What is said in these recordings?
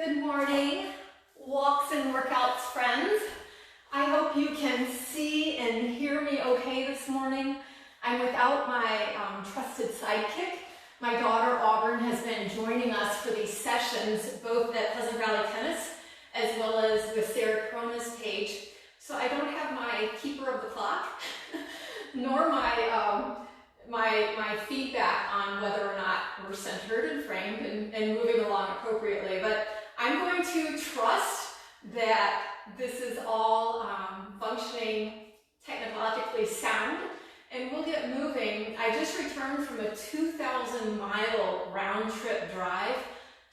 Good morning, walks and workouts friends. I hope you can see and hear me okay this morning. I'm without my trusted sidekick. My daughter Auburn has been joining us for these sessions, both at Pleasant Valley Tennis as well as with Sarah Crona's page. So I don't have my keeper of the clock, nor my feedback on whether or not we're centered and framed and moving along appropriately. But I'm going to trust that this is all functioning technologically sound, and we'll get moving. I just returned from a 2,000-mile round-trip drive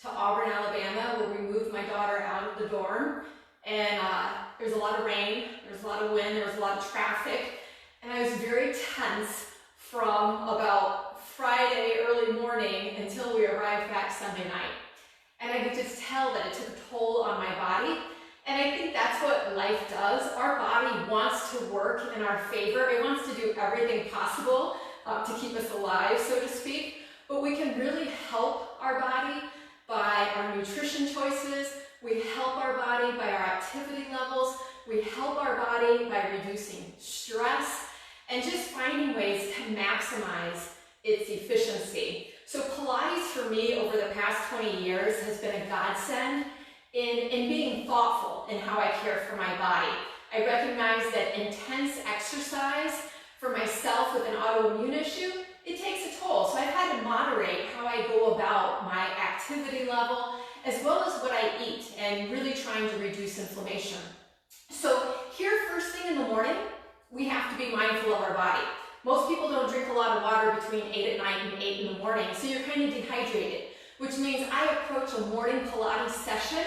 to Auburn, Alabama, where we moved my daughter out of the dorm. And there was a lot of rain, there was a lot of wind, there was a lot of traffic, and I was very tense from about Friday early morning until we arrived back Sunday night. And I could just tell that it took a toll on my body. And I think that's what life does. Our body wants to work in our favor. It wants to do everything possible to keep us alive, so to speak. But we can really help our body by our nutrition choices. We help our body by our activity levels. We help our body by reducing stress and just finding ways to maximize its efficiency. So Pilates for me over the past 20 years has been a godsend in being thoughtful in how I care for my body. I recognize that intense exercise for myself with an autoimmune issue, it takes a toll. So I've had to moderate how I go about my activity level as well as what I eat and really trying to reduce inflammation. So here first thing in the morning, we have to be mindful of our body. Most people don't drink a lot of water between 8 at night and 8 in the morning, so you're kind of dehydrated, which means I approach a morning Pilates session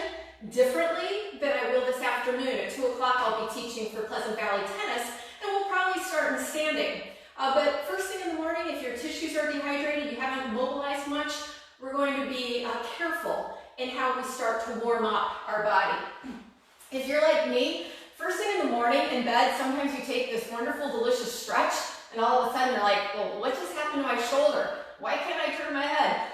differently than I will this afternoon. At 2 o'clock, I'll be teaching for Pleasant Valley Tennis, and we'll probably start in standing. But first thing in the morning, if your tissues are dehydrated, you haven't mobilized much, we're going to be careful in how we start to warm up our body. If you're like me, first thing in the morning in bed, sometimes you take this wonderful, delicious stretch, and all of a sudden you're like, well, what just happened to my shoulder? Why can't I turn my head?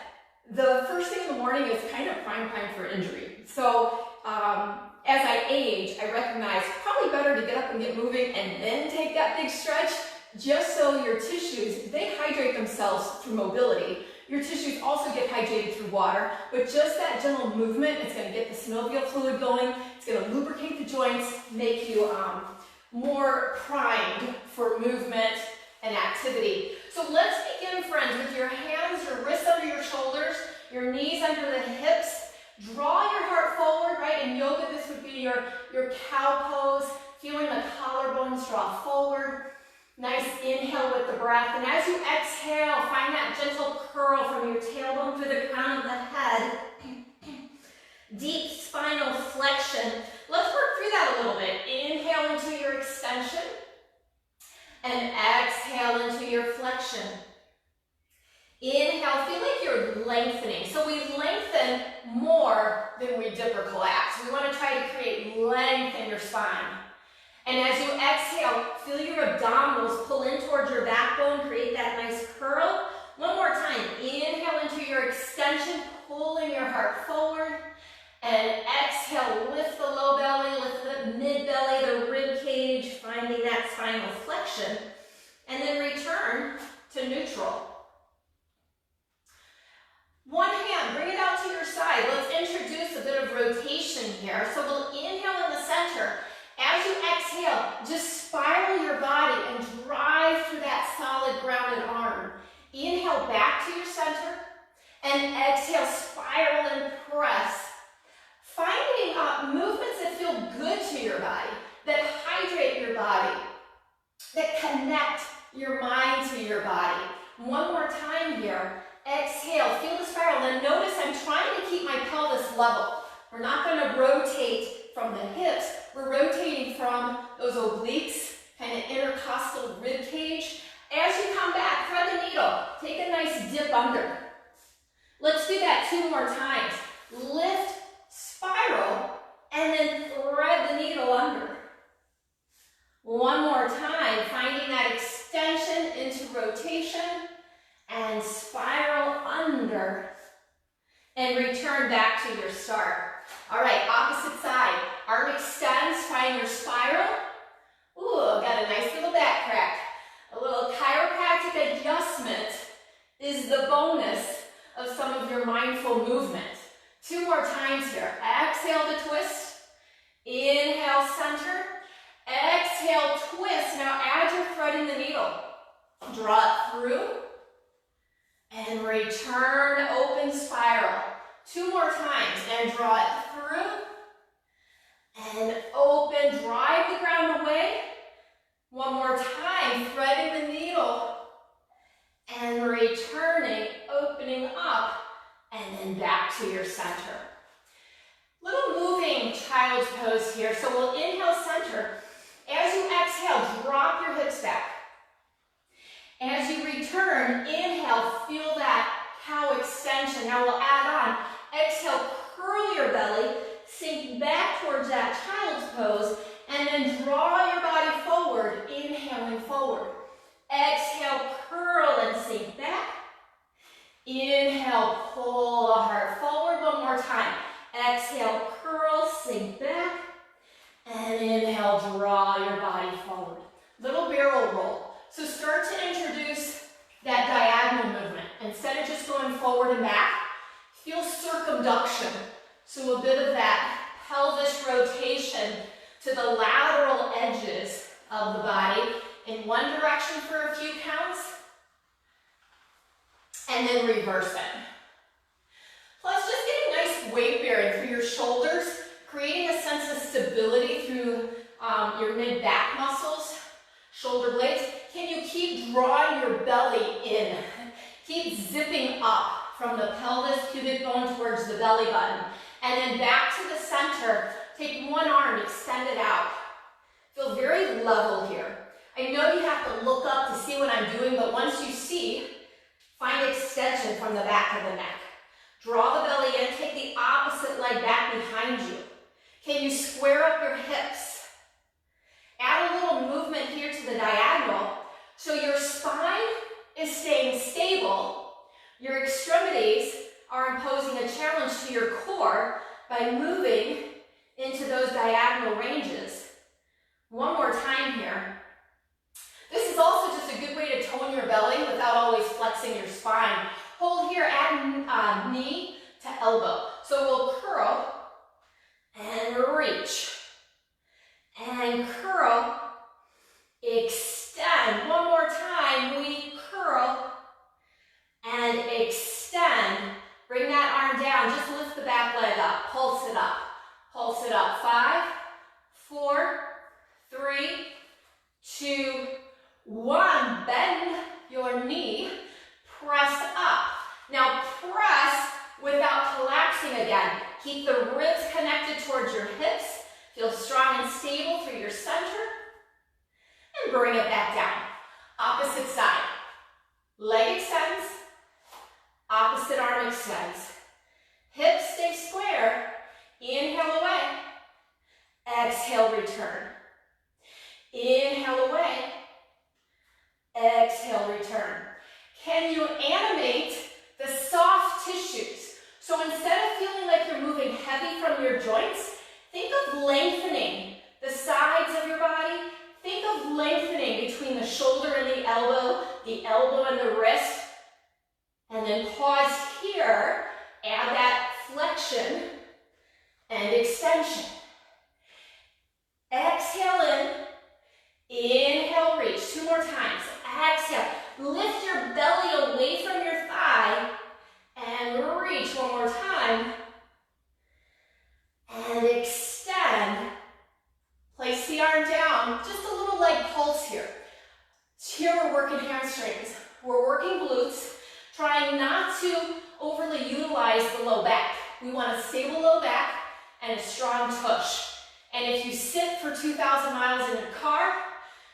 The first thing in the morning is kind of prime time for injury. So as I age, I recognize probably better to get up and get moving and then take that big stretch, just so your tissues, they hydrate themselves through mobility. Your tissues also get hydrated through water, but just that gentle movement, it's going to get the synovial fluid going, it's going to lubricate the joints, make you more primed for movement and activity. So let's begin, friends, with your hands, your wrists under your shoulders, your knees under the hips. Draw your heart forward, right? In yoga, this would be your cow pose, feeling the collarbones draw forward. Nice inhale with the breath. And as you exhale, find that gentle curl from your tailbone to the crown of the head. Deep spinal flexion. Let's work through that a little bit. Inhale into your extension and exhale into your flexion. Inhale, feel like you're lengthening. So we lengthen more than we dip or collapse. We want to try to create length in your spine. And as you exhale, feel your abdominals pull in towards your backbone, create that nice curl. One more time, inhale into your extension, pulling your heart forward. And exhale, lift the low belly, lift the mid belly, the rib cage, finding that spinal flexion. And then return to neutral. One hand, bring it out to your side. Let's introduce a bit of rotation here. So we'll inhale in the center. As you exhale, just spiral your body and drive through that solid grounded arm. Inhale back to your center and exhale, spiral and press. Finding movements that feel good to your body, that hydrate your body, that connect your mind to your body. One more time here. Exhale, feel the spiral. Then notice I'm trying to keep my pelvis level. We're not going to rotate from the hips. We're rotating from those obliques, kind of intercostal rib cage. As you come back, thread the needle. Take a nice dip under. Let's do that 2 more times. Lift, spiral, and then thread the needle under. One more time, finding that extension into rotation and spiral under and return back to your start. All right, opposite side. Arm extends, find your spiral. Ooh, got a nice little back crack. A little chiropractic adjustment is the bonus of some of your mindful movement. 2 more times here. Exhale to twist. Inhale, center. Exhale, twist. Now as you're threading the needle, draw it through and return, open spiral. 2 more times and draw it through and open, drive the ground away. 1 more time, threading the needle and returning, opening up, and then back to your center. Little moving child's pose here. So we'll inhale, center. As you exhale, drop your hips back. As you return, inhale, feel that cow extension. Now we'll add on. Exhale, curl your belly, sink back towards that child's pose, and then draw your body forward, inhaling forward. Exhale, curl and sink back. Inhale, pull the heart forward. 1 more time. Exhale, curl, sink back. And inhale, draw your body forward. Little barrel roll. So start to introduce that diagonal movement. Instead of just going forward and back, feel circumduction. So a bit of that pelvis rotation to the lateral edges of the body in one direction for a few counts, and then reverse it. Plus, just getting nice weight bearing through your shoulders, creating a sense of stability through your mid-back muscles, shoulder blades. Can you keep drawing your belly in? Keep zipping up from the pelvis, pubic bone towards the belly button. And then back to the center. Take one arm, extend it out. Feel very level here. I know you have to look up to see what I'm doing, but once you see, find extension from the back of the neck. Draw the belly in, take the opposite leg back behind you. Can you square up your hips? Add a little movement here to the diagonal so your spine is staying stable. Your extremities are imposing a challenge to your core by moving into those diagonal ranges. 1 more time here. This is also just a good way to tone your belly without always flexing your spine. Hold here, add knee to elbow. So we'll curl and reach. And curl, extend. 1 more time, we curl and extend. Bring that arm down, just lift the back leg up, pulse it up. Pulse it up. 5, 4, 3, 2, 1. Bend your knee, press up. Now press without collapsing again. Keep the ribs connected towards your hips. Feel strong and stable through your center. And bring it back down. Opposite side. Leg extends. Opposite arm extends. Hips stay square. Inhale away. Exhale, return. Inhale away. Exhale, return. Can you animate the soft tissues? So instead of feeling like you're moving heavy from your joints, think of lengthening the sides of your body. Think of lengthening between the shoulder and the elbow and the wrist. And then pause here, add that flexion and extension. Exhale in, inhale, reach. 2 more times. Exhale, lift your belly away from your thigh and reach. 1 more time. And extend. Place the arm down, just a little leg pulse here. Here we're working hamstrings. We're working glutes, trying not to overly utilize the low back. We want a stable low back and a strong tush. And if you sit for 2,000 miles in your car,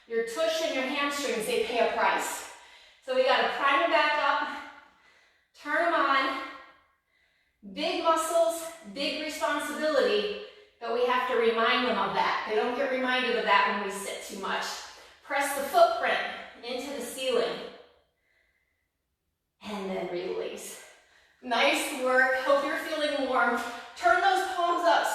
your tush and your hamstrings, they pay a price. So we gotta prime them back up, turn them on. Big muscles, big responsibility, but we have to remind them of that. They don't get reminded of that when we sit too much. Press the footprint into the ceiling. And then release. Nice work. Hope you're feeling warm. Turn those palms up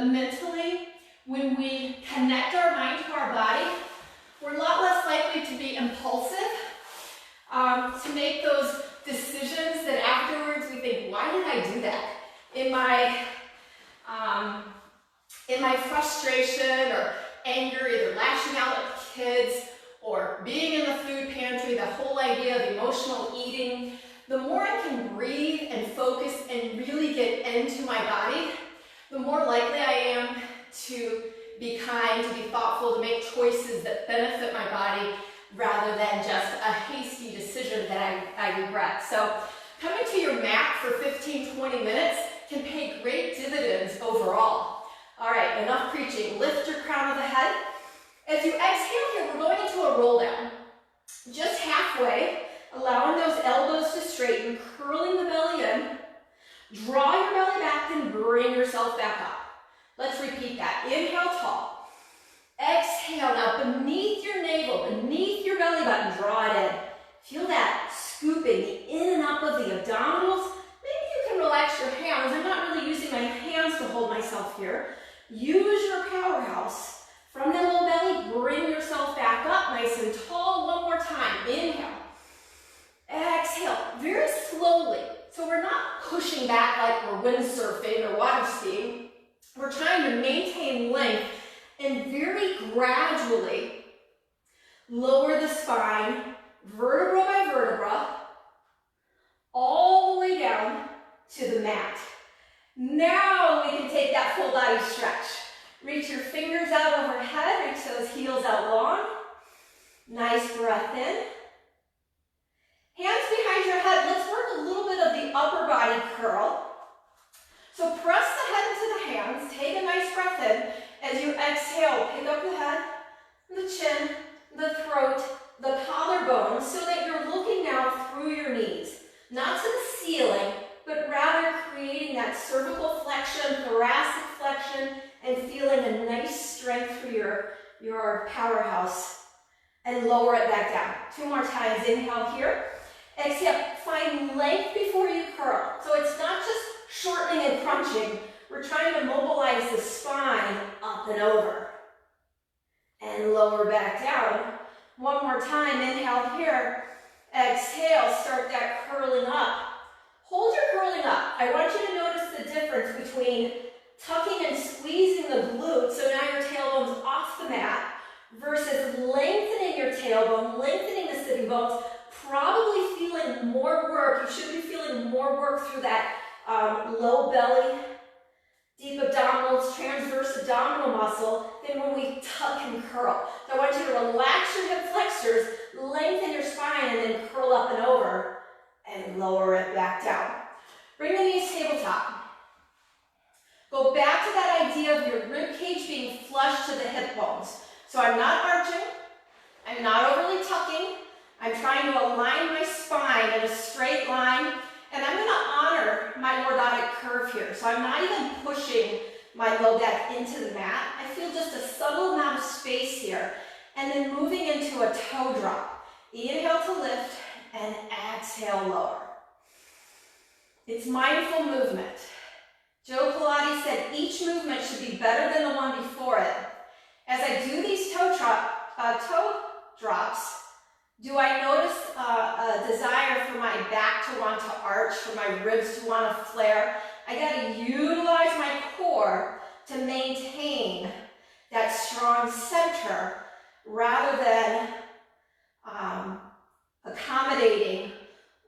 but mentally, when we connect our mind to our body, we're a lot less likely to be impulsive, to make those decisions that afterwards we think, why did I do that? In my frustration or anger, either lashing out at kids or being in the food pantry, the whole idea of emotional eating, the more I can breathe and focus and really get into my body, the more likely I am to be kind, to be thoughtful, to make choices that benefit my body rather than just a hasty decision that I regret. So coming to your mat for 15, 20 minutes can pay great dividends overall. All right, enough preaching. Lift your crown of the head. As you exhale here, we're going into a roll down. Just halfway, allowing those elbows to straighten, curling the belly in. Draw your belly back and bring yourself back up. Let's repeat that. Inhale, tall. Exhale, now beneath your navel, beneath your belly button, draw it in. Feel that scooping, the in and up of the abdominals. Maybe you can relax your hands. I'm not really using my hands to hold myself here. Use your powerhouse. From the low belly, bring yourself back up nice and tall. One more time. Inhale. Exhale. Very slowly. So we're not pushing back like we're windsurfing or water skiing. We're trying to maintain length and very gradually lower the spine, vertebra by vertebra, all the way down to the mat. Now we can take that full body stretch. Reach your fingers out overhead, reach those heels out long. Nice breath in. Hands behind your head. Let's work a little bit of the upper body curl. So press the head into the hands. Take a nice breath in. As you exhale, pick up the head, the chin, the throat, the collarbones, so that you're looking now through your knees. Not to the ceiling, but rather creating that cervical flexion, thoracic flexion, and feeling a nice strength through your powerhouse. And lower it back down. 2 more times. Inhale here. Exhale. Find length before you curl. So it's not just shortening and crunching. We're trying to mobilize the spine up and over. And lower back down. 1 more time. Inhale here. Exhale. Start that curling up. Hold your curling up. I want you to notice the difference between tucking and squeezing the glutes, so now your tailbone's off the mat, versus lengthening your tailbone, lengthening the sitting bones, probably feeling more work. You should be feeling more work through that low belly, deep abdominals, transverse abdominal muscle than when we tuck and curl. So I want you to relax your hip flexors, lengthen your spine, and then curl up and over and lower it back down. Bring the knees tabletop. Go back to that idea of your rib cage being flush to the hip bones. So I'm not arching, I'm not overly tucking, I'm trying to align my spine in a straight line, and I'm going to honor my lordotic curve here. So I'm not even pushing my low back into the mat. I feel just a subtle amount of space here, and then moving into a toe drop. Inhale to lift, and exhale, lower. It's mindful movement. Joe Pilates said each movement should be better than the one before it. As I do these toe drops, do I notice a desire for my back to want to arch, for my ribs to want to flare? I got to utilize my core to maintain that strong center rather than accommodating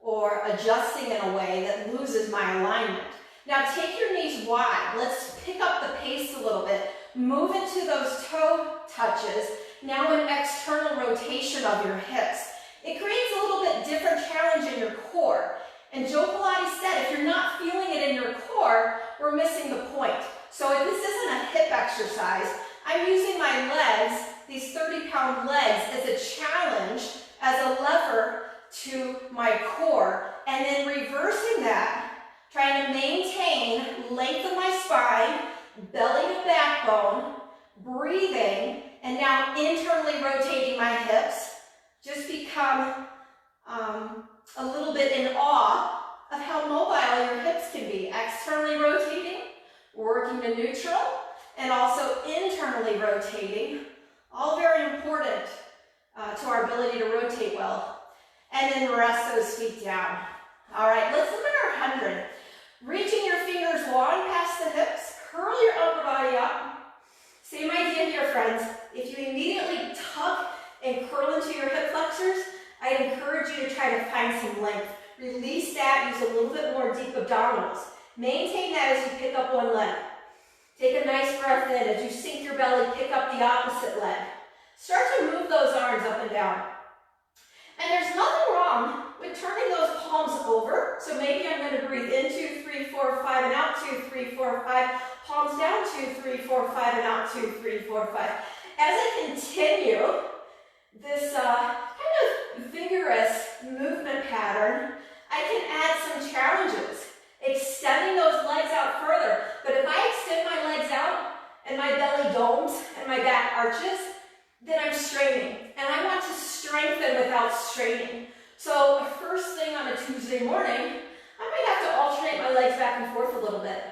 or adjusting in a way that loses my alignment. Now take your knees wide. Let's pick up the pace a little bit. Move into those toe touches. Now an external rotation of your hips. It creates a little bit different challenge in your core. And Joe Pilates said if you're not feeling it in your core, we're missing the point. So if this isn't a hip exercise, I'm using my legs, these 30-pound legs, as a challenge, as a lever to my core, and then reversing that, trying to maintain length of my spine, belly to backbone, breathing, and now internally rotating my hips. Just become a little bit in awe of how mobile your hips can be. Externally rotating, working to neutral, and also internally rotating. All very important to our ability to rotate well. And then rest those feet down. All right, let's look at our 100. Reaching your fingers long past the hips, curl your upper body up. Same idea here, friends. If you immediately tuck and curl into your hip flexors, I'd encourage you to try to find some length. Release that, use a little bit more deep abdominals. Maintain that as you pick up one leg. Take a nice breath in. As you sink your belly, pick up the opposite leg. Start to move those arms up and down. And there's nothing wrong with turning those palms over. So maybe I'm going to breathe in 2, 3, 4, 5, and out 2, 3, 4, 5. Palms down 2, 3, 4, 5, and out 2, 3, 4, 5. As I continue this kind of vigorous movement pattern, I can add some challenges, extending those legs out further. But if I extend my legs out and my belly domes and my back arches, then I'm straining. And I want to strengthen without straining. So first thing on a Tuesday morning, I might have to alternate my legs back and forth a little bit.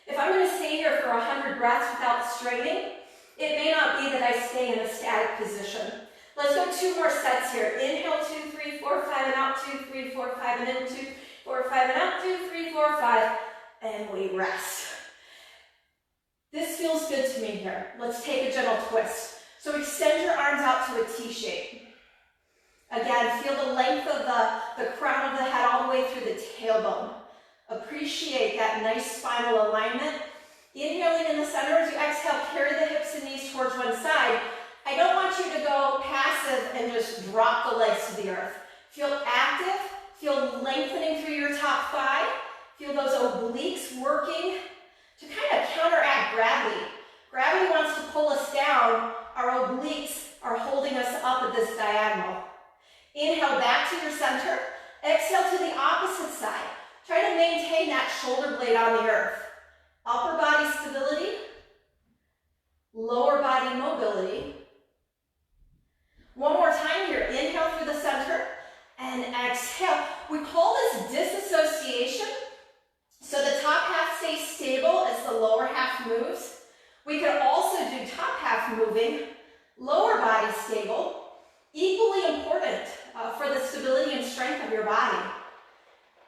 If I'm going to stay here for 100 breaths without straining, it may not be that I stay in a static position. Let's go 2 more sets here. Inhale, 2, 3, 4, 5, and out, 2, 3, 4, 5, and in, 2, 4, 5, and out, 2, 3, 4, 5, and we rest. This feels good to me here. Let's take a gentle twist. So extend your arms out to a T shape. Again, feel the length of the crown of the head all the way through the tailbone. Appreciate that nice spinal alignment. Inhaling in the center as you exhale, carry the hips and knees towards one side. I don't want you to go passive and just drop the legs to the earth. Feel active, feel lengthening through your top thigh. Feel those obliques working to kind of counteract gravity. Gravity wants to pull us down. Our obliques are holding us up at this diagonal. Inhale back to your center. Exhale to the opposite side. Try to maintain that shoulder blade on the earth. Upper body stability, lower body mobility. One more time here. Inhale through the center and exhale. We call this disassociation. So the top half stays stable as the lower half moves. We could also do top half moving, lower body stable. Equally important for the stability and strength of your body.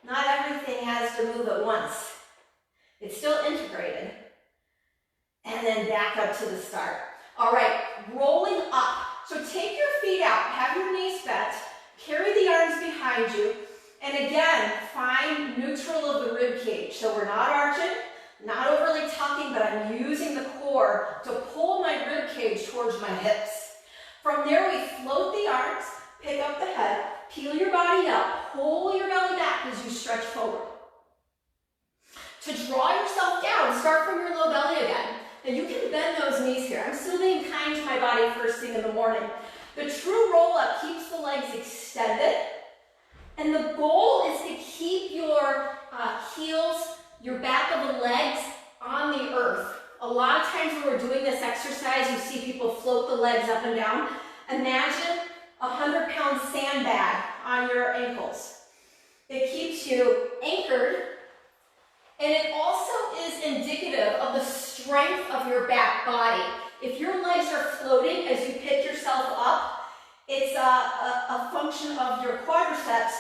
Not everything has to move at once. It's still integrated. And then back up to the start. All right, rolling up. So take your feet out, have your knees bent, carry the arms behind you, and again, find neutral of the rib cage. So we're not arching, not overly tucking, but I'm using the core to pull my rib cage towards my hips. From there, we float the arms, pick up the head, peel your body up, pull your belly back as you stretch forward. To draw yourself down, start from your low belly again. And you can bend those knees here. I'm still being kind to my body first thing in the morning. The true roll-up keeps the legs extended. And the goal is to keep your heels, your back of the legs on the earth. A lot of times when we're doing this exercise, you see people float the legs up and down. Imagine a 100-pound sandbag on your ankles. It keeps you anchored. And it also is indicative of the strength of your back body. If your legs are floating as you pick yourself up, it's a function of your quadriceps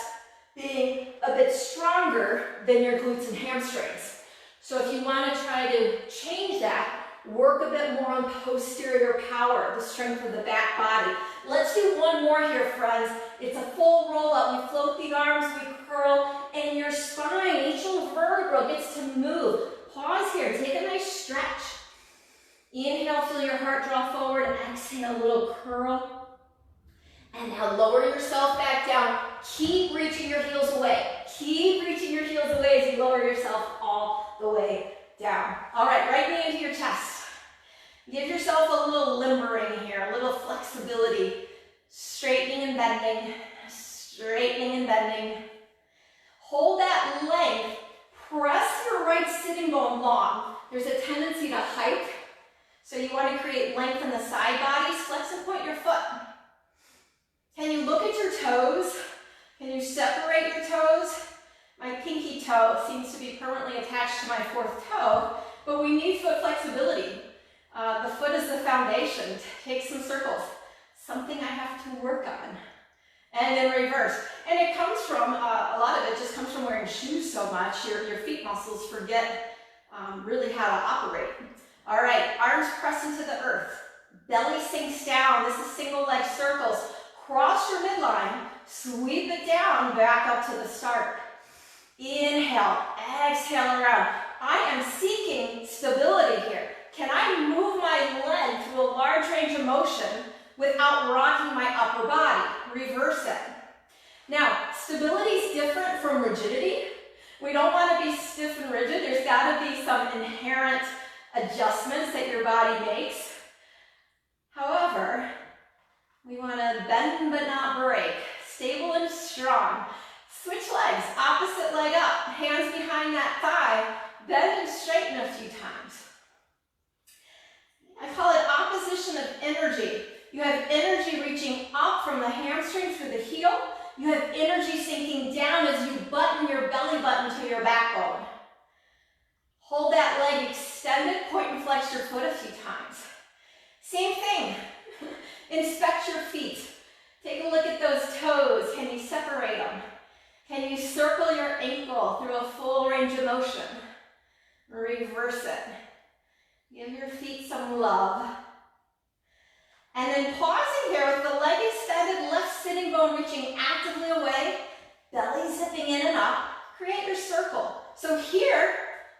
being a bit stronger than your glutes and hamstrings. So if you want to try to change that, work a bit more on posterior power, the strength of the back body. Let's do one more here, friends. It's a full roll up. We float the arms, we curl, and your spine, each little vertebra gets to move. Pause here, take a nice stretch. Inhale, feel your heart draw forward, and exhale, a little curl. And now lower yourself back down. Keep reaching your heels away. Keep reaching your heels away as you lower yourself all the way down. All right, right knee into your chest. Give yourself a little limbering here, a little flexibility. Straightening and bending, straightening and bending. Hold that length. Press your right sitting bone long. There's a tendency to hike, so you want to create length in the side bodies. Flex and point your foot. Can you look at your toes? Can you separate your toes? My pinky toe seems to be permanently attached to my fourth toe, but we need foot flexibility. foundation. Take some circles. Something I have to work on. And then reverse. And it comes from, a lot of it just comes from wearing shoes so much. Your feet muscles forget really how to operate. All right, arms press into the earth. Belly sinks down. This is single leg circles. Cross your midline. Sweep it down, back up to the start. Inhale, exhale around. I am seeking stability here. Can I move my leg through a large range of motion without rocking my upper body? Reverse it. Now, stability is different from rigidity. We don't want to be stiff and rigid. There's got to be some inherent adjustments that your body makes. However, we want to bend but not break. Stable and strong. Switch legs, opposite leg up, hands behind that thigh, bend and straighten a few times. I call it opposition of energy. You have energy reaching up from the hamstring through the heel. You have energy sinking down as you button your belly button to your backbone. Hold that leg extended, point and flex your foot a few times. Same thing. Inspect your feet. Take a look at those toes. Can you separate them? Can you circle your ankle through a full range of motion? Reverse it. Give your feet some love. And then pausing here with the leg extended, left sitting bone reaching actively away, belly zipping in and up. Create your circle. So here,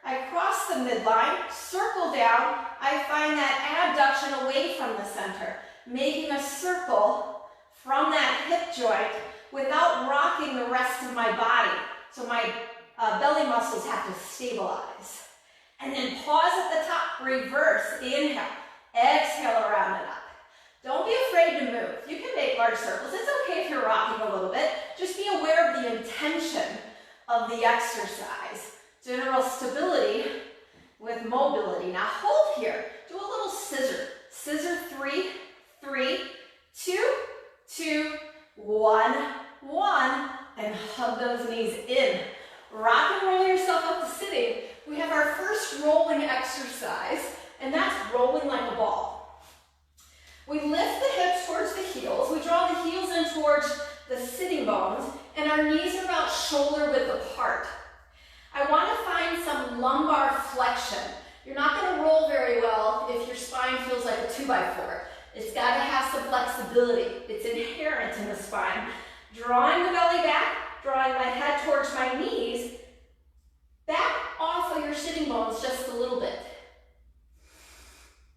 I cross the midline, circle down. I find that abduction away from the center, making a circle from that hip joint without rocking the rest of my body. So my belly muscles have to stabilize. And then pause at the top, reverse, inhale, exhale around and up. Don't be afraid to move. You can make large circles. It's okay if you're rocking a little bit. Just be aware of the intention of the exercise. General stability with mobility. Now hold here. Do a little scissor. Scissor 3, 3, 2, 2, 1, 1, and hug those knees in. Rock and roll yourself up to sitting. We have our first rolling exercise, and that's rolling like a ball. We lift the hips towards the heels. We draw the heels in towards the sitting bones, and our knees are about shoulder width apart. I want to find some lumbar flexion. You're not going to roll very well if your spine feels like a 2x4. It's got to have some flexibility. It's inherent in the spine. Drawing the belly back, drawing my head towards my knees, back off of your sitting bones just a little bit.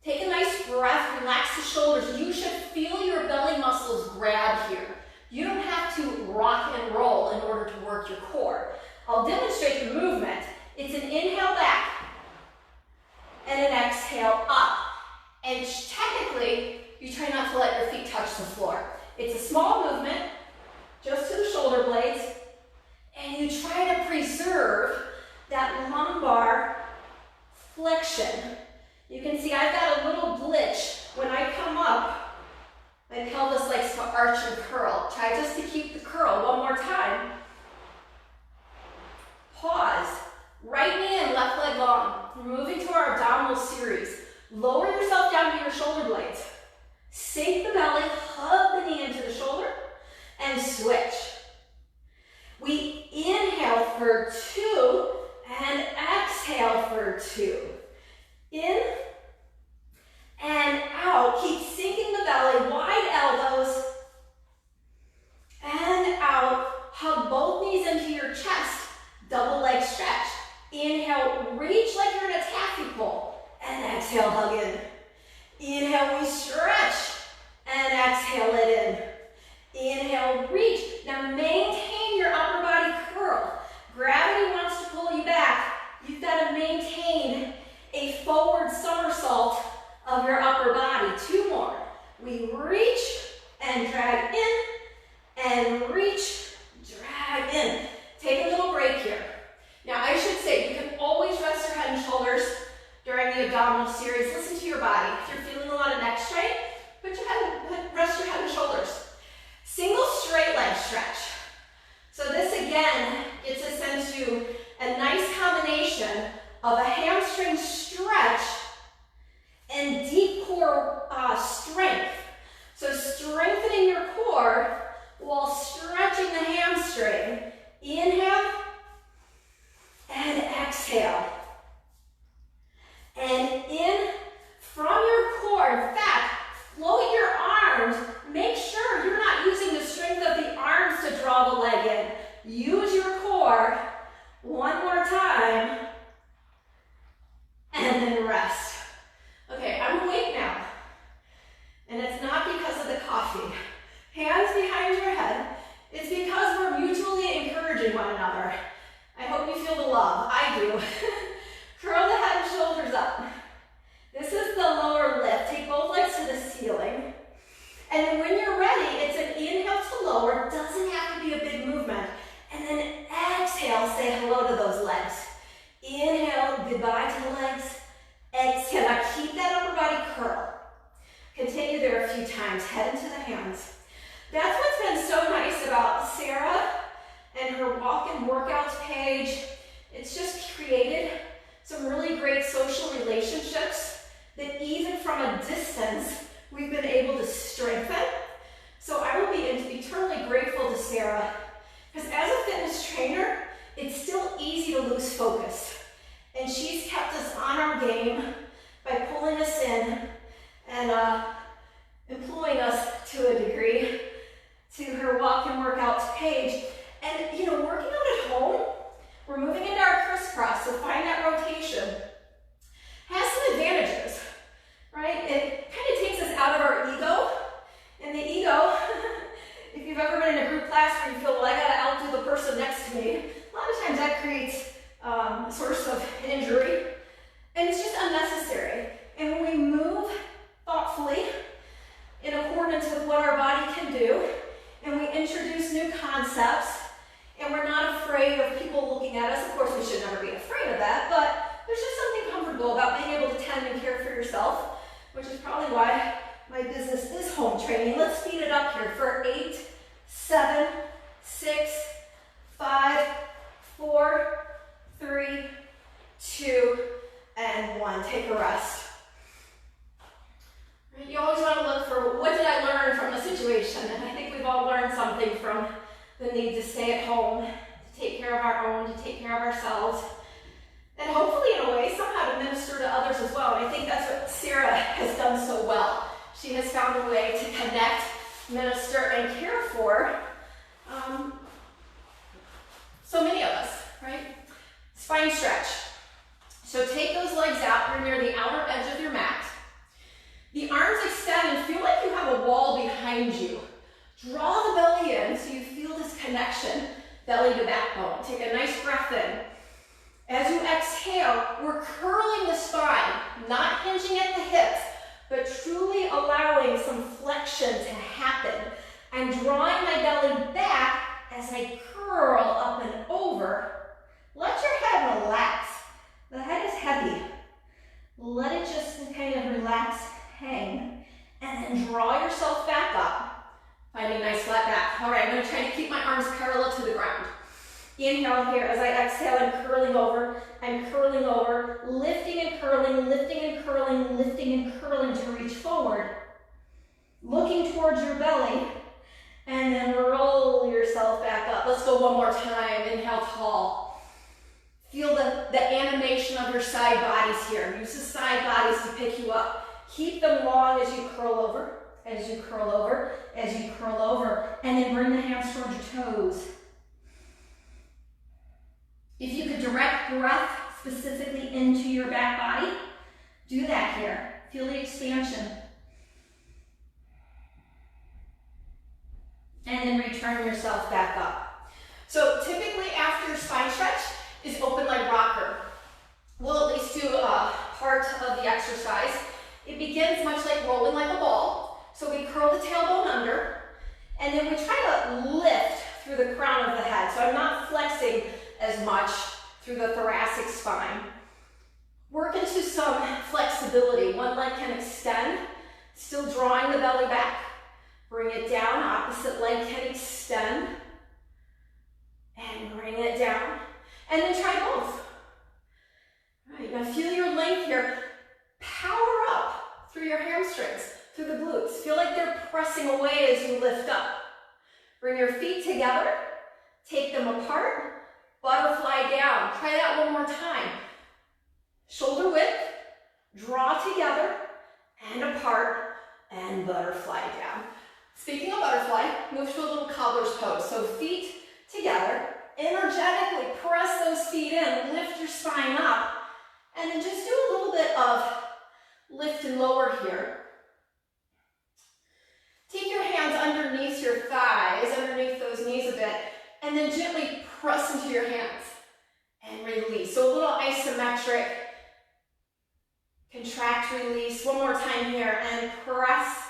Take a nice breath, relax the shoulders. You should feel your belly muscles grab here. You don't have to rock and roll in order to work your core. I'll demonstrate the movement. It's an inhale back and an exhale up. And technically, you try not to let your feet touch the floor. It's a small movement, just to the shoulder blades, and you try to preserve that lumbar flexion. You can see I've got a little glitch. When I come up, my pelvis likes to arch and curl. Try just to keep the curl. One more time. Pause. Right knee in, left leg long. We're moving to our abdominal series. Lower yourself down to your shoulder blades. Sink the belly, hug the knee into the shoulder, and switch. We inhale for 2 and exhale for 2. In and out. Keep sinking the belly, wide elbows, and out. Hug both knees into your chest. Double leg stretch. Inhale, reach like you're in a taffy pole, and exhale, hug in. Inhale, we stretch, and exhale it in. Inhale, reach. Now maintain your upper body curl. Gravity wants to pull you back. You've got to maintain a forward somersault of your upper body. 2 more. We reach and drag in, and reach, drag in. Take a little break here. Now I should say, you can always rest your head and shoulders during the abdominal series. Listen to your body. If you're feeling a lot of neck strain, rest your head and shoulders. Single straight leg stretch. So this again gets us into a nice combination of a hamstring stretch and deep core strength. So strengthening your core while stretching the hamstring. Inhale and exhale. And in from your core, in fact, float your arms. Make sure you're not using the strength of the arms to draw the leg in. Use your core. One more time. And then rest. Okay, I'm awake now. And it's not because of the coffee. Hands behind your head. It's because we're mutually encouraging one another. I hope you feel the love. I do. Curl the head and shoulders up. This is the lower lift. Take both legs to the ceiling. And then when you're ready, it's an inhale to lower. It doesn't have to be a big movement. And then exhale, say hello to those legs. Inhale, goodbye to the legs. Exhale, now keep that upper body curl. Continue there a few times, head into the hands. That's what's been so nice about Sarah and her walk and workouts page. It's just created some really great social relationships that even from a distance, we've been able to strengthen. So I will be eternally grateful to Sarah, because as a fitness trainer, it's still easy to lose focus. And she's kept us on our game by pulling us in and employing us to a degree to her walk and workouts page. And you know, working out at home, we're moving into our crisscross, so find that rotation. Has some advantages, right? It kind of takes us out of our ego. And the ego, if you've ever been in a group class where you feel, well, I gotta outdo the person next to me, a lot of times that creates a source of injury. And it's just unnecessary. And when we move thoughtfully, in accordance with what our body can do, and we introduce new concepts, and we're not afraid of people looking at us. Of course, we should never be afraid of that, but there's just something comfortable about being able to tend and care for yourself, which is probably why my business is home training. Let's speed it up here for 8, 7, 6, 5, 4, 3, 2, and 1. Take a rest. You always want to look for, what did I learn from the situation? And I think we've all learned something from the need to stay at home, to take care of our own, to take care of ourselves, and hopefully in a way somehow to minister to others as well. And I think that's what Sarah has done so well. She has found a way to connect, minister, and care for so many of us, right? Spine stretch. So take those legs out. You're near the outer edge of your mat. The arms extend and feel like you have a wall behind you. Draw the belly in so you feel this connection, belly to backbone. Take a nice breath in. As you exhale, we're curling the spine, not hinging at the hips, but truly allowing some flexion to happen. I'm drawing my belly back as I curl up and over. Let your head relax. The head is heavy. Let it just kind of relax, hang, and then draw yourself back up, finding nice flat back. All right, I'm going to try to keep my arms parallel to the ground. Inhale here as I exhale, I'm curling over, lifting and curling, lifting and curling, lifting and curling to reach forward. Looking towards your belly, and then roll yourself back up. Let's go one more time. Inhale, tall. Feel the animation of your side bodies here. Use the side bodies to pick you up. Keep them long as you curl over, as you curl over, as you curl over, and then bring the hands towards your toes. If you could direct breath specifically into your back body, do that here. Feel the expansion. And then return yourself back up. So typically after spine stretch is open leg rocker. We'll at least do a part of the exercise. It begins much like rolling like a ball. So we curl the tailbone under, and then we try to lift through the crown of the head. So I'm not flexing as much through the thoracic spine. Work into some flexibility. One leg can extend, still drawing the belly back. Bring it down, opposite leg can extend. And bring it down. And then try both. All right, now feel your length here. Power up through your hamstrings. through the glutes. Feel like they're pressing away as you lift up. Bring your feet together, take them apart, butterfly down. Try that one more time. Shoulder width, draw together, and apart, and butterfly down. Speaking of butterfly, move to a little cobbler's pose. So feet together, energetically press those feet in, lift your spine up, and then just do a little bit of lift and lower here. Take your hands underneath your thighs, underneath those knees a bit, and then gently press into your hands and release. So a little isometric, contract, release. One more time here, and press,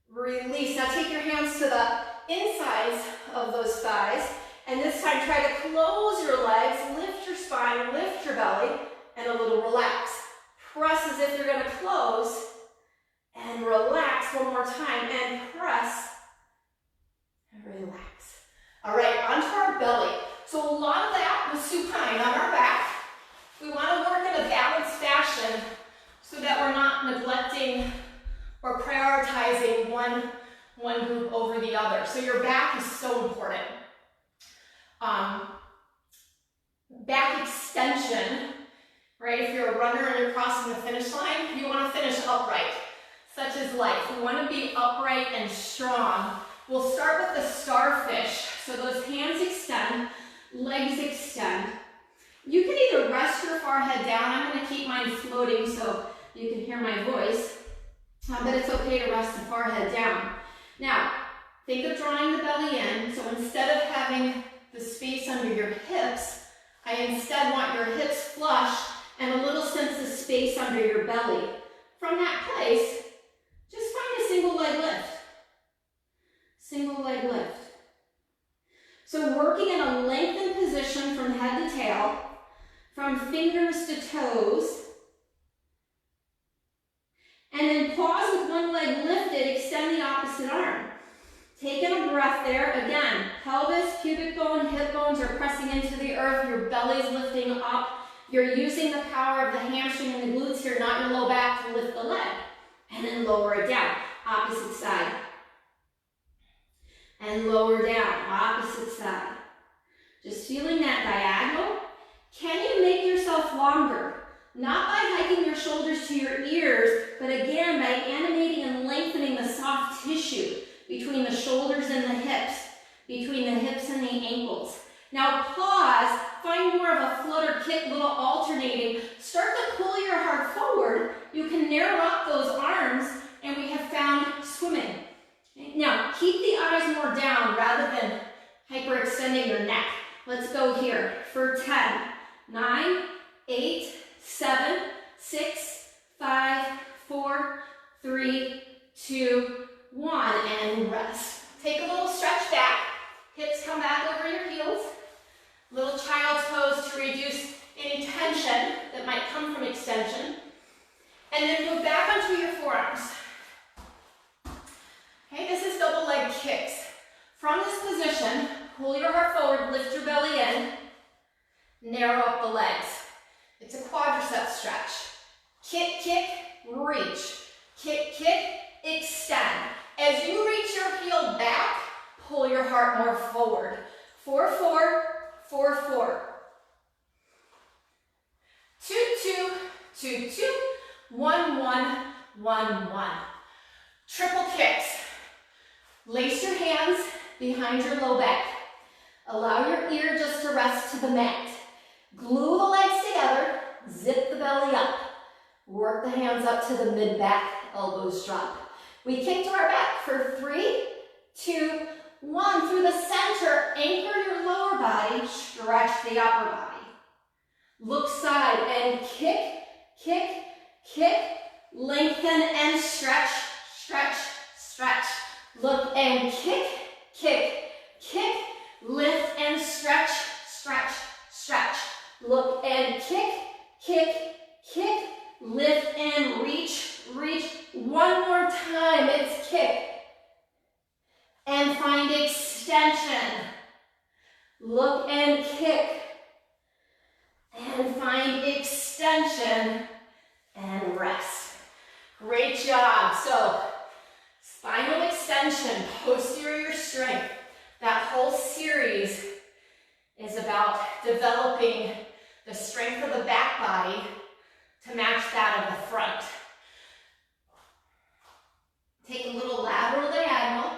release. Now take your hands to the insides of those thighs, and this time try to close your legs, lift your spine, lift your belly, and a little relax. Press as if you're going to close, and relax one more time, and press, and relax. All right, onto our belly. So a lot of that was supine on our back. We want to work in a balanced fashion so that we're not neglecting or prioritizing one group over the other. So your back is so important. Back extension, right? If you're a runner and you're crossing the finish line, you want to finish upright, such as life. We want to be upright and strong. We'll start with the starfish. So those hands extend, legs extend. You can either rest your forehead down. I'm going to keep mine floating so you can hear my voice, but it's okay to rest the forehead down. Now, think of drawing the belly in. So instead of having the space under your hips, I instead want your hips flush and a little sense of space under your belly. From that place, just find a single leg lift. Single leg lift. So working in a lengthened position from head to tail, from fingers to toes, and then pause with one leg lifted, extend the opposite arm. Taking a breath there. Again, pelvis, pubic bone, hip bones are pressing into the earth. Your belly's lifting up. You're using the power of the hamstring and the glutes here, not your low back, to lift the leg. And then lower it down. Opposite side. And lower down. Opposite side. Just feeling that diagonal. Can you make yourself longer? Not by hiking your shoulders to your ears, but again by animating and lengthening the soft tissue between the shoulders and the hips, between the hips and the ankles. Now pause, find more of a flutter kick, little alternating. Start to pull your heart forward. You can narrow up those arms, and we have found swimming. Now keep the eyes more down rather than hyperextending your neck. Let's go here for 10, 9, 8, 7, 6, 5, 4, 3, 2, 1, and rest. Take a little stretch back. Hips come back over your heels. Little child's pose to reduce any tension that might come from extension. And then move back onto your forearms. Okay, this is double leg kicks. From this position, pull your heart forward, lift your belly in, narrow up the legs. It's a quadricep stretch. Kick, kick, reach. Kick, kick, extend. As you reach your heel back, pull your heart more forward. 4, 4, 4, 4. 2, 2, 2, 2, 1, 1, 1, 1. Triple kicks. Lace your hands behind your low back. Allow your ear just to rest to the mat. Glue the legs together, zip the belly up. Work the hands up to the mid-back, elbows drop. We kick to our back for 3, 2, 1. Through the center, anchor your lower body, stretch the upper body. Look side and kick, kick, kick. Lengthen and stretch, stretch, stretch. Look and kick, kick, kick. Lift and stretch, stretch, stretch. Look and kick, kick, kick. Lift and reach, reach. One more time, it's kick. And find extension. Look and kick. And find extension. And rest. Great job. So Spinal extension, posterior strength. That whole series is about developing the strength of the back body to match that of the front. Take a little lateral diagonal.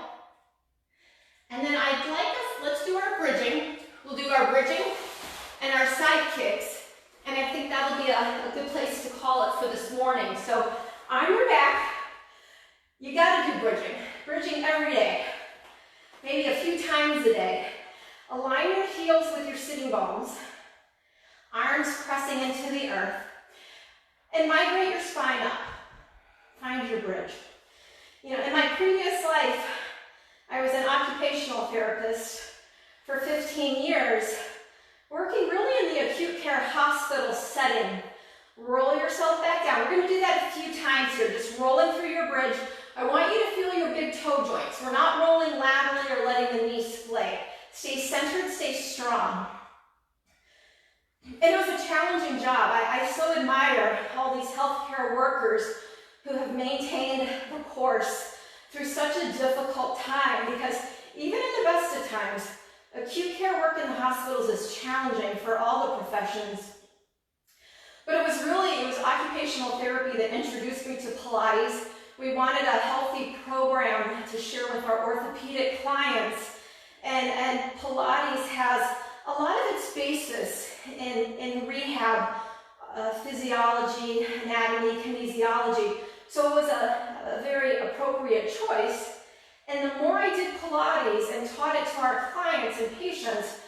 And then I'd like us, let's do our bridging. We'll do our bridging and our side kicks. And I think that'll be a good place to call it for this morning. So on your back, you gotta do bridging. Bridging every day. Maybe a few times a day. Align your heels with your sitting bones. Arms pressing into the earth. And migrate your spine up. Find your bridge. You know, in my previous life, I was an occupational therapist for 15 years, working really in the acute care hospital setting. Roll yourself back down. We're going to do that a few times here, just rolling through your bridge. I want you to feel your big toe joints. We're not rolling laterally or letting the knee splay. Stay centered, stay strong. It was a challenging job. I so admire all these healthcare workers who have maintained the course through such a difficult time, because even in the best of times, acute care work in the hospitals is challenging for all the professions. But it was occupational therapy that introduced me to Pilates. We wanted a healthy program to share with our orthopedic clients, and Pilates has a lot of its basis in rehab, physiology, anatomy, kinesiology. So it was a very appropriate choice. And the more I did Pilates and taught it to our clients and patients,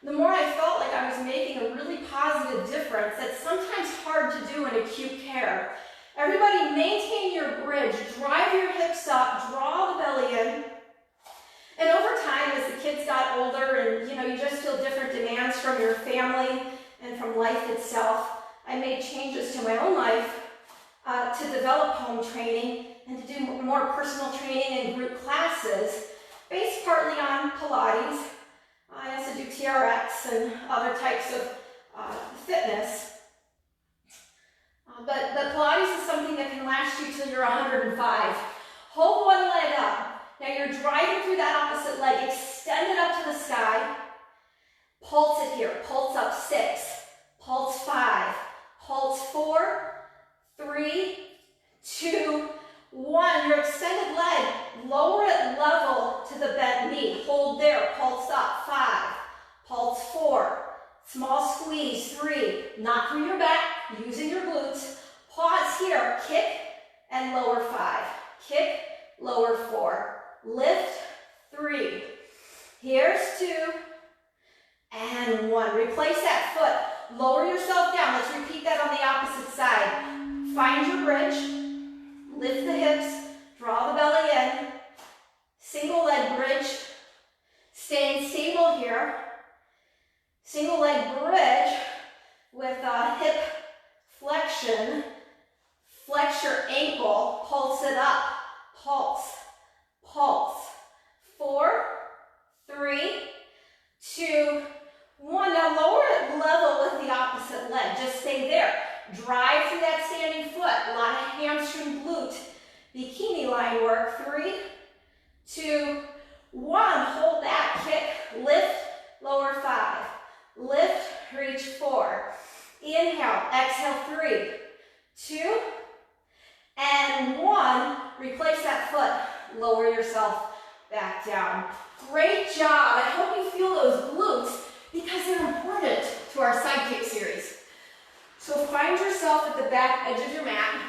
the more I felt like I was making a really positive difference that's sometimes hard to do in acute care. Everybody maintain your bridge, drive your hips up, draw the belly in. And over time, as the kids got older and you just feel different demands from your family and from life itself, I made changes to my own life to develop home training and to do more personal training and group classes based partly on Pilates. I also do TRX and other types of fitness. But Pilates is something that can last you till you're 105. Hold one leg up. Now you're driving through that opposite leg. Extend it up to the sky. Pulse it here. Pulse up 6. Pulse 5. Pulse 4. 3, 2, 1. Your extended leg. Lower it level to the bent knee. Hold there. Pulse up. 5. Pulse 4. Small squeeze. 3. Not through your back. Using your glutes. Pause here. Kick and lower 5. Kick, lower 4. Lift. 3. Here's 2. And 1. Replace that foot. Lower yourself down. Let's repeat that on the opposite side. Find your bridge. Lift the hips. Draw the belly in. Single leg bridge. Staying stable here. Single leg bridge with a hip flexion. Flex your ankle. Pulse it up. Pulse. Pulse. 4, 3, 2, 1. Now lower it level with the opposite leg. Just stay there. Drive through that standing foot. A lot of hamstring glute. Bikini line work. 3, 2, 1. Hold that. Kick. Lift. Lower 5. Lift. Reach 4. Inhale. Exhale. 3, 2, and 1. Replace that foot. Lower yourself back down. Great job. I hope you feel those glutes because they're important to our side kick series. So find yourself at the back edge of your mat.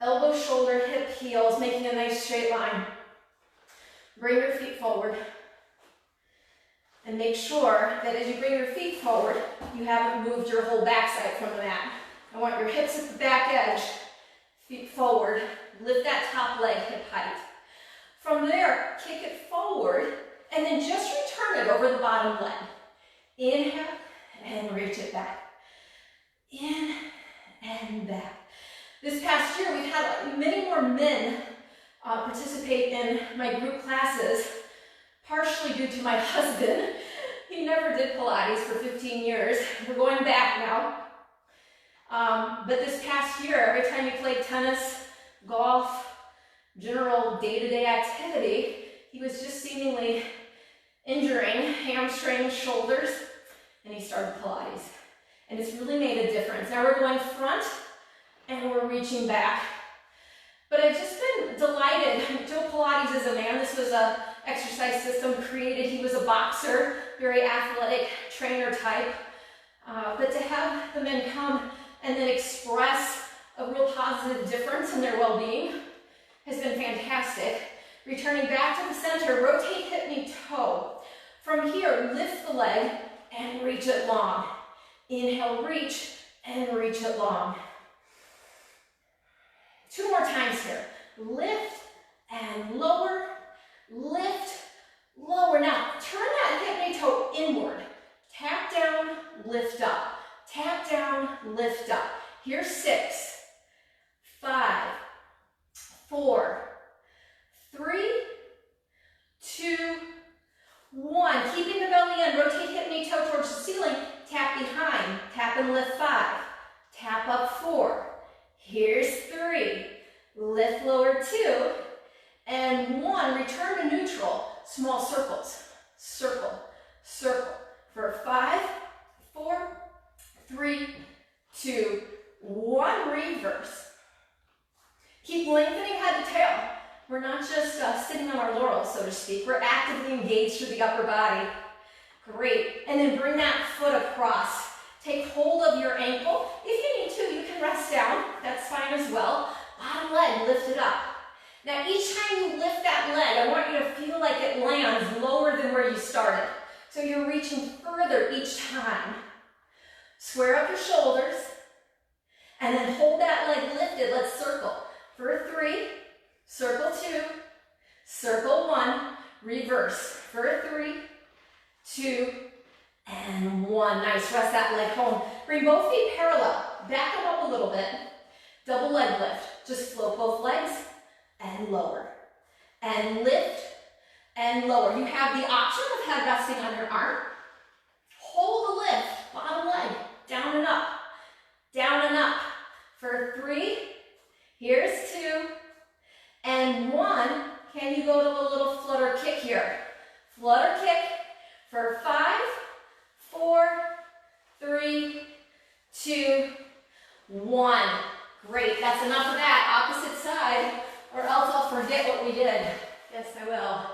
Elbow, shoulder, hip, heels, making a nice straight line. Bring your feet forward. And make sure that as you bring your feet forward, you haven't moved your whole backside from the mat. I want your hips at the back edge, feet forward. Lift that top leg hip height. From there, kick it forward, and then just return it over the bottom leg. Inhale, and reach it back. In and back. This past year, we've had many more men participate in my group classes, partially due to my husband. He never did Pilates for 15 years. We're going back now. But this past year, every time you played tennis, golf, general day-to-day activity, he was just seemingly injuring hamstrings, shoulders, and he started Pilates. And it's really made a difference. Now we're going front and we're reaching back. But I've just been delighted. Joe Pilates is a man. This was a exercise system created. He was a boxer, very athletic trainer type. But to have the men come and then express a real positive difference in their well-being has been fantastic. Returning back to the center, rotate hip, knee, toe. From here, lift the leg and reach it long. Inhale, reach, and reach it long. 2 more times here. Lift and lower, lift, lower. Now, turn that hip, knee, toe inward. Tap down, lift up. Tap down, lift up. Here's 6, 5, 4, 3, 2, 1. Keeping the belly in. Rotate hip, knee, toe towards the ceiling. Tap behind. Tap and lift 5. Tap up 4. Here's 3. Lift lower 2. And 1. Return to neutral. Small circles. Circle. Circle. For 5, 4, 3, 2, 1. Reverse. Keep lengthening head to tail. We're not just sitting on our laurels, so to speak. We're actively engaged through the upper body. Great. And then bring that foot across. Take hold of your ankle. If you need to, you can rest down. That's fine as well. Bottom leg, lift it up. Now, each time you lift that leg, I want you to feel like it lands lower than where you started. So you're reaching further each time. Square up your shoulders. And then hold that leg lifted. Let's circle. For 3, circle 2, circle 1, reverse. For 3, 2, and 1. Nice. Rest that leg home. Bring both feet parallel. Back them up a little bit. Double leg lift. Just float both legs and lower. And lift and lower. You have the option of head resting on your arm. Hold the lift. Bottom leg. Down and up. Down and up. For 3. Here's 2. And 1. Can you go to a little flutter kick here? Flutter kick. For 5, 4, 3, 2, 1. Great, that's enough of that. Opposite side, or else I'll forget what we did. Yes, I will.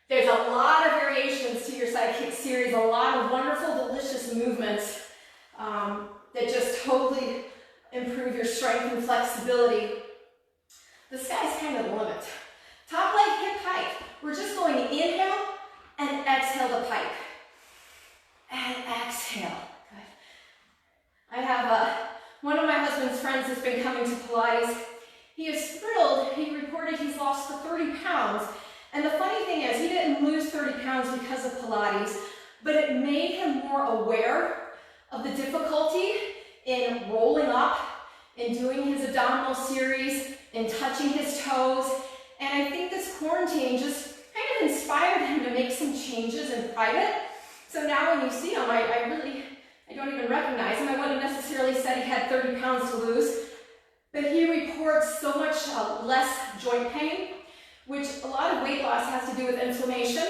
There's a lot of variations to your side kick series, a lot of wonderful, delicious movements that just totally improve your strength and flexibility. The sky's kind of the limit. Top leg hip hike. We're just going to inhale and exhale the pike. And exhale. Good. I have one of my husband's friends that's been coming to Pilates. He is thrilled. He reported he's lost 30 pounds. And the funny thing is, he didn't lose 30 pounds because of Pilates, but it made him more aware of the difficulty in rolling up, in doing his abdominal series, in touching his toes. And I think this quarantine just kind of inspired him to make some changes in private. So now when you see him, I don't even recognize him. I wouldn't have necessarily said he had 30 pounds to lose, but he reports so much less joint pain, which a lot of weight loss has to do with inflammation.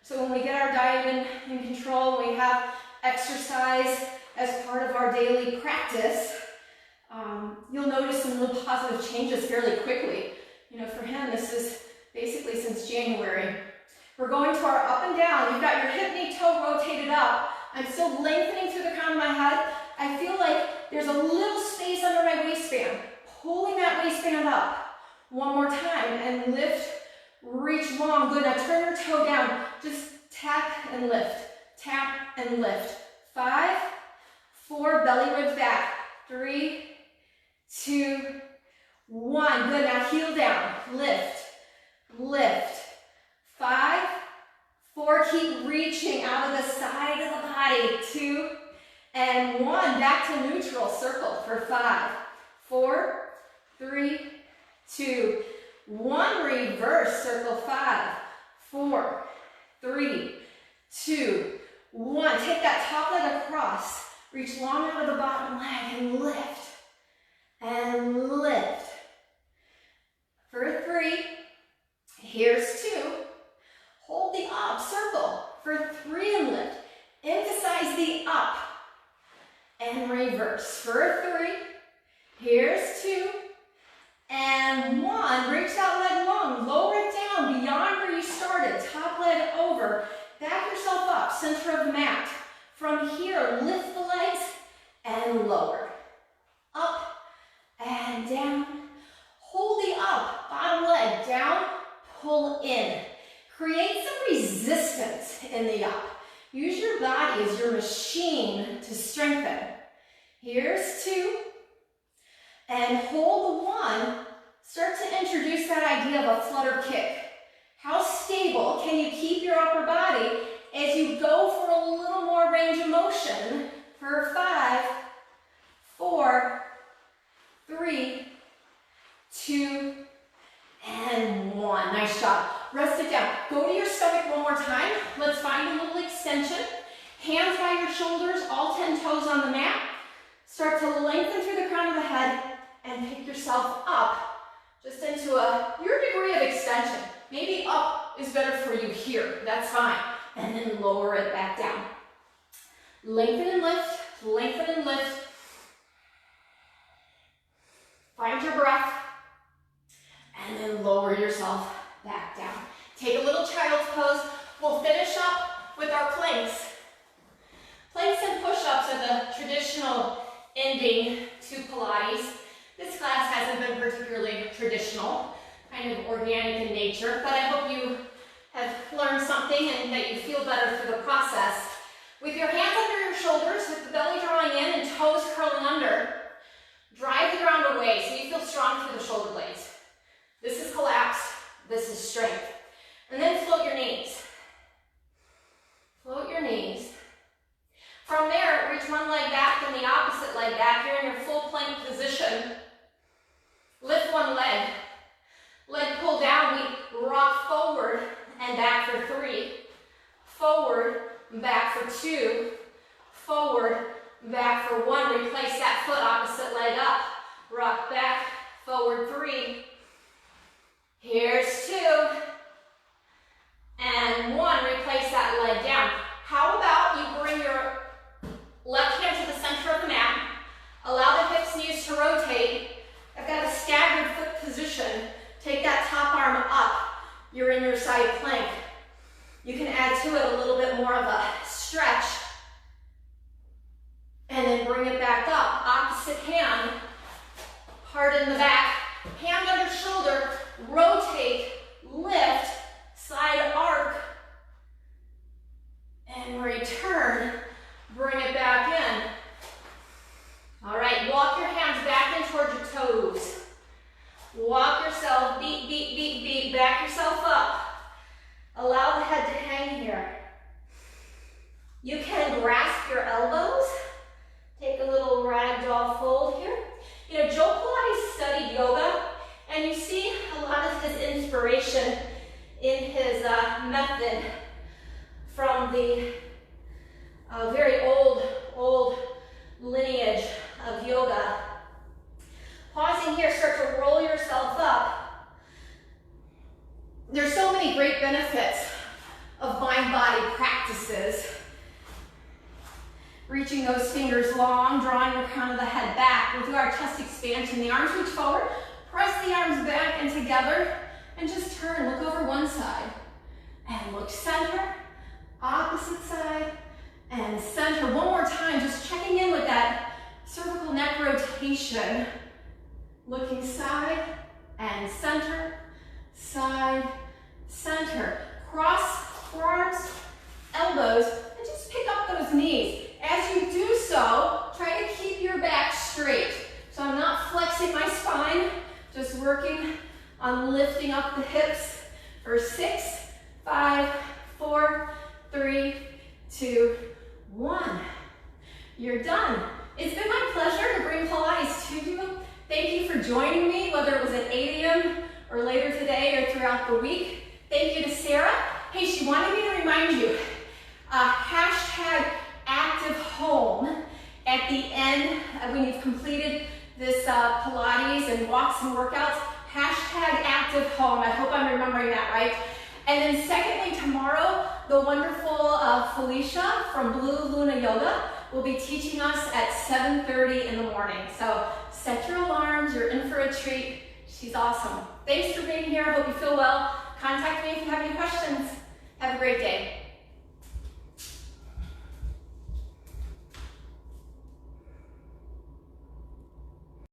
So when we get our diet in control, we have exercise as part of our daily practice, you'll notice some real positive changes fairly quickly. You know, for him, this is basically since January. We're going to our up and down. You've got your hip, knee, toe rotated up. I'm still lengthening through the crown of my head. I feel like there's a little space under my waistband. Pulling that waistband up. One more time, and lift, reach long. Good, now turn your toe down. Just tap and lift. Tap and lift. 5, 4, belly ribs back. 3, 2, 1. Good, now heel down. Lift, lift. 5, 4, keep reaching out of the side of the body. 2, and 1. Back to neutral, circle for 5, 4, 3, 2, 1. Reverse, circle 5, 4, 3, 2, 1. Take that top leg across. Reach long out of the bottom leg and lift. And lift. For 3, Here's 2. Hold the up, circle for 3 and lift. Emphasize the up and reverse for 3. Here's 2 and 1. Reach that leg long, lower it down beyond where you started. Top leg over, back yourself up, center of the mat. From here, lift the legs and lower. Up and down. Hold the up, bottom leg down, pull in. Create some resistance in the up. Use your body as your machine to strengthen. Here's 2. And hold the 1. Start to introduce that idea of a flutter kick. How stable can you keep your upper body as you go for a little more range of motion for 5, 4, 3, 2, and 1. Nice job. Rest it down. Go to your stomach one more time. Let's find a little extension. Hands by your shoulders, all 10 toes on the mat. Start to lengthen through the crown of the head and pick yourself up just into your degree of extension. Maybe up is better for you here. That's fine. And then lower it back down. Lengthen and lift, lengthen and lift. Find your breath. And then lower yourself back down. Take a little child's pose. We'll finish up with our planks. Planks and push-ups are the traditional ending to Pilates. This class hasn't been particularly traditional, kind of organic in nature, but I hope you have learned something and that you feel better through the process. With your hands under your shoulders, with the belly drawing in and toes curling under, drive the ground away so you feel strong through the shoulder blades. This is collapse, this is strength. And then float your knees. Float your knees. From there, reach one leg back and the opposite leg back. You're in your full plank position. Lift one leg. Leg pull down, we rock forward and back for 3. Forward, back for 2. Forward, back for 1. Replace that foot, opposite leg up. Rock back, forward 3. Here's 2. And 1. Replace that leg down. How about you bring your left hand to the center of the mat. Allow the hips and knees to rotate. I've got a staggered foot position. Take that top arm up. You're in your side plank. You can add to it a little bit more of a stretch. And then bring it back up. Opposite hand. Hard in the back. Hand under shoulder. Rotate. Lift. Side arc. And return. Bring it back in. All right, walk your hands back in towards your toes. Walk yourself, beat, beat, beat, beat, back yourself up. Allow the head to hang here. You can grasp your elbows. Take a little ragdoll fold here. You know, Joe Pilates studied yoga, and you see a lot of his inspiration in his method from the very old lineage of yoga. Pausing here, start to roll yourself up. There's so many great benefits of mind-body practices. Reaching those fingers long, drawing the crown of the head back. We'll do our chest expansion. The arms reach forward, press the arms back and together, and just turn. Look over one side, and look center, opposite side, and center. One more time, just checking in with that cervical neck rotation. Looking side and center, side, center. Cross forearms, elbows, and just pick up those knees. As you do so, try to keep your back straight. So I'm not flexing my spine, just working on lifting up the hips for 6, 5, 4, 3, 2, 1. You're done. It's been my pleasure to bring Pilates to you. Thank you for joining me, whether it was at 8 a.m. or later today or throughout the week. Thank you to Sarah. Hey, she wanted me to remind you, hashtag active home at the end when you've completed this Pilates and walks and workouts. Hashtag active home. I hope I'm remembering that right. And then secondly, tomorrow, the wonderful Felicia from Blue Luna Yoga will be teaching us at 7:30 in the morning. So set your alarms, you're in for a treat. She's awesome. Thanks for being here. Hope you feel well. Contact me if you have any questions. Have a great day.